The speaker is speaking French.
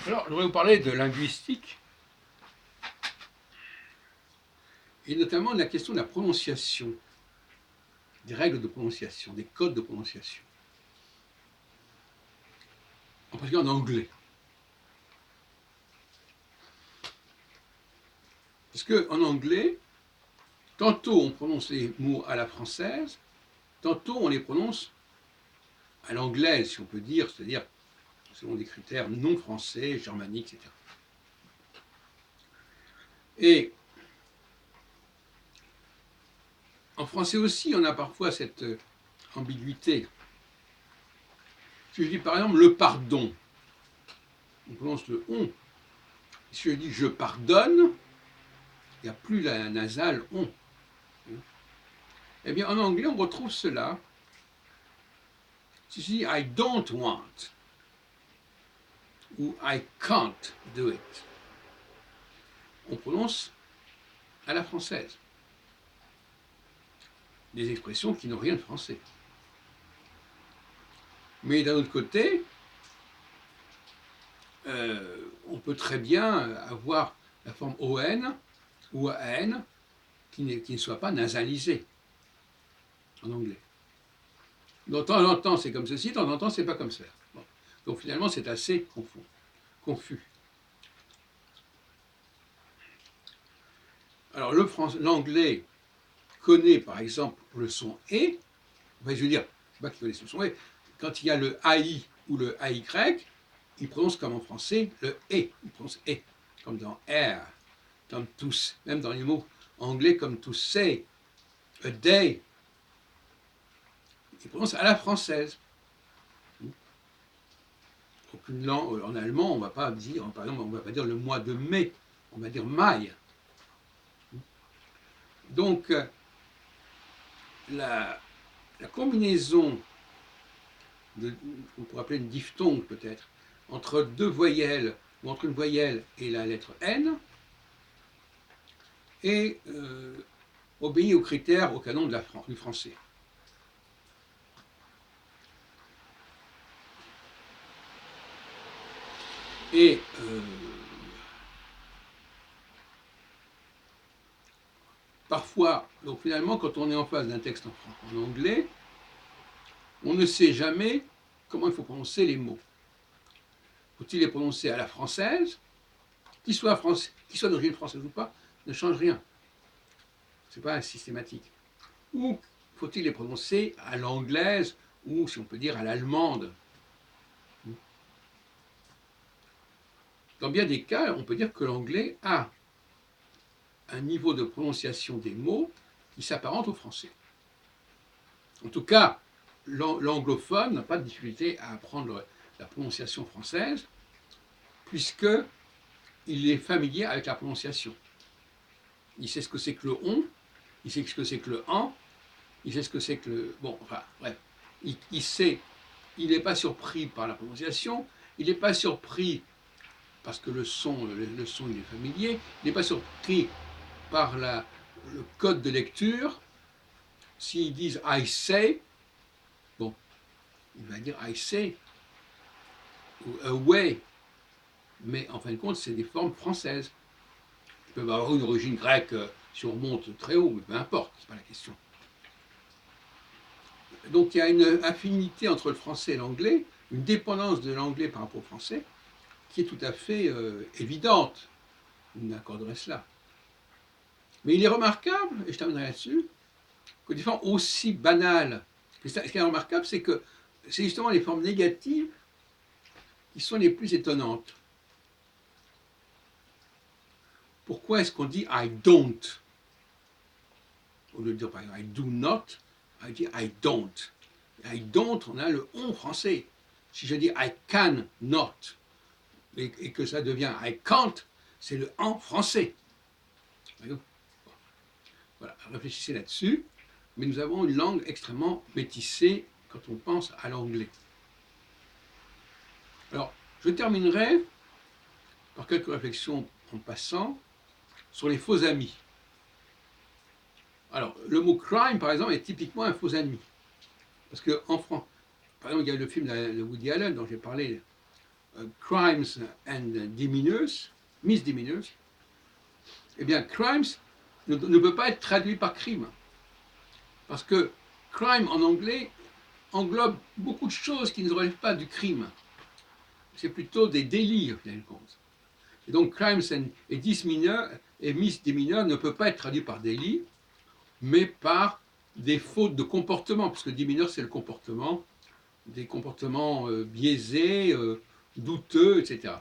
Alors, je voudrais vous parler de linguistique, et notamment de la question de la prononciation, des règles de prononciation, des codes de prononciation, en particulier en anglais. Parce qu'en anglais, tantôt on prononce les mots à la française, tantôt on les prononce à l'anglaise, si on peut dire, c'est-à-dire selon des critères non français, germaniques, etc. Et en français aussi, on a parfois cette ambiguïté. Si je dis par exemple le pardon, on prononce le on. Si je dis je pardonne, il n'y a plus la nasale on. Eh bien, en anglais, on retrouve cela. Si je dis I don't want ou I can't do it, on prononce à la française des expressions qui n'ont rien de français. Mais d'un autre côté, on peut très bien avoir la forme ON ou AN qui ne soit pas nasalisée en anglais. De temps en temps, c'est comme ceci, de temps en temps, c'est pas comme ça. Bon. Donc finalement, c'est assez confus. Alors l'anglais connaît par exemple le son E, enfin, je veux dire, c'est pas qu'il connaît le son E, quand il y a le AI ou le AY, il prononce comme en français le E, il prononce E, comme dans air, comme tous, même dans les mots anglais comme to say, a day, il prononce à la française. Aucune langue, en allemand, on ne va pas dire, par exemple, on ne va pas dire le mois de mai, on va dire Mai. Donc, la combinaison, on pourrait appeler une diphtongue peut-être, entre deux voyelles, ou entre une voyelle et la lettre N, et obéit aux critères, au canon du français. Et parfois, donc finalement, quand on est en face d'un texte en anglais, on ne sait jamais comment il faut prononcer les mots. Faut-il les prononcer à la française, qu'ils soient d'origine française ou pas, ne change rien. Ce n'est pas systématique. Ou faut-il les prononcer à l'anglaise, ou si on peut dire à l'allemande. Dans bien des cas, on peut dire que l'anglais a un niveau de prononciation des mots qui s'apparente au français. En tout cas, l'anglophone n'a pas de difficulté à apprendre la prononciation française, puisqu'il est familier avec la prononciation. Il sait ce que c'est que le on, il sait ce que c'est que le en, il sait ce que c'est que le... Bon, enfin, bref. Il sait, il n'est pas surpris par la prononciation, il n'est pas surpris parce que le son il est familier, il n'est pas surpris par le code de lecture. S'ils disent I say, bon, il va dire I say ou away, mais en fin de compte, c'est des formes françaises. Ils peuvent avoir une origine grecque si on remonte très haut, mais peu importe, c'est pas la question. Donc il y a une affinité entre le français et l'anglais, une dépendance de l'anglais par rapport au français, qui est tout à fait évidente. Vous m'accorderez cela. Mais il est remarquable, et je terminerai là-dessus, que des formes aussi banales. Ce qui est remarquable, c'est que c'est justement les formes négatives qui sont les plus étonnantes. Pourquoi est-ce qu'on dit I don't au lieu de dire par exemple I do not, on dit I don't. I don't, on a le on français. Si je dis I can not et que ça devient I can't, c'est le en français. Voilà, réfléchissez là-dessus. Mais nous avons une langue extrêmement métissée quand on pense à l'anglais. Alors, je terminerai par quelques réflexions en passant sur les faux amis. Alors, le mot crime, par exemple, est typiquement un faux ami. Parce qu'en France, par exemple, il y a le film de Woody Allen dont j'ai parlé crimes and misdemeanors, eh bien, crimes ne peut pas être traduit par crime. Parce que crime en anglais englobe beaucoup de choses qui ne relèvent pas du crime. C'est plutôt des délits, en fin de compte. Et donc, crimes et misdemeanors ne peut pas être traduit par délit, mais par des fautes de comportement, parce que demeanor, c'est le comportement, des comportements biaisés, douteux, etc.